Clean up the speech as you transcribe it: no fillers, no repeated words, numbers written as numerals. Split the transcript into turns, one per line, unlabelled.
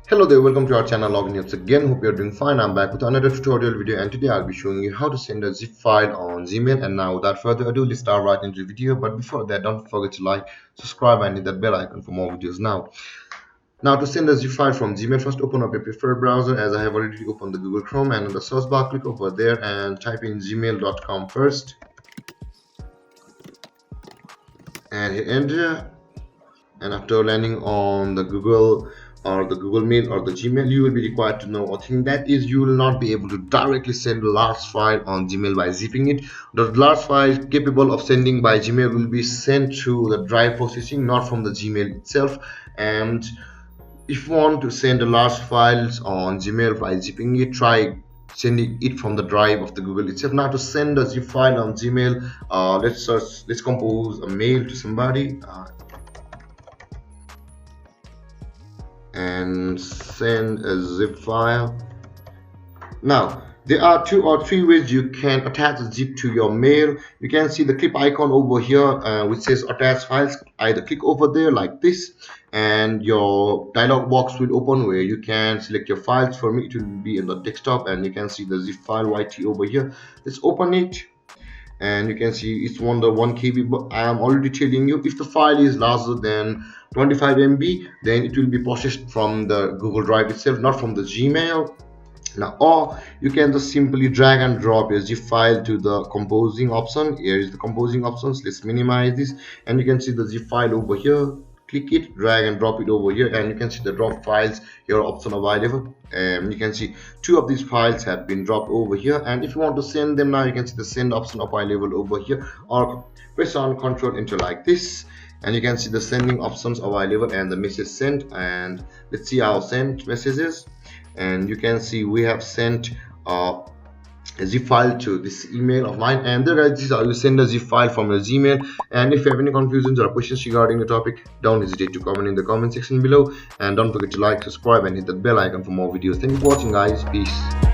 Hello there, welcome to our channel Login News again. Hope you're doing fine. I'm back with another tutorial video, and today I'll be showing you how to send a zip file on Gmail. And now without further ado, let's start right into the video. But before that, don't forget to like, subscribe and hit that bell icon for more videos. Now to send a zip file from Gmail, first open up your preferred browser, as I have already opened the Google Chrome, and in the search bar click over there and type in gmail.com first and hit enter. And after landing on the Google or the Google Mail or the Gmail, you will be required to know a thing, that is you will not be able to directly send a large file on Gmail by zipping it. The large file capable of sending by Gmail will be sent through the drive processing, not from the Gmail itself. And if you want to send a large files on Gmail by zipping it, try sending it from the drive of the Google itself. Now to send a zip file on Gmail, let's compose a mail to somebody and send a zip file. Now there are 2 or 3 ways you can attach a zip to your mail. You can see the clip icon over here which says attach files. Either click over there like this and your dialog box will open where you can select your files. For me it will be in the desktop, and you can see the zip file YT over here. Let's open it, and you can see it's under 1 KB. But I am already telling you, if the file is larger than 25 MB, then it will be processed from the Google Drive itself, not from the Gmail. Now, or you can just simply drag and drop your zip file to the composing option. Here is the composing options. Let's minimize this, and you can see the zip file over here. Click it, drag and drop it over here, and you can see the drop files here option available. And you can see 2 of these files have been dropped over here. And if you want to send them now, you can see the send option available over here, or press on Control Enter like this, and you can see the sending options available and the message sent. And let's see our sent messages, and you can see we have sent a zip file to this email of mine. And there, this is how you send a zip file from your Gmail. And if you have any confusions or questions regarding the topic, don't hesitate to comment in the comment section below, and don't forget to like, subscribe and hit the bell icon for more videos. Thank you for watching, guys. Peace.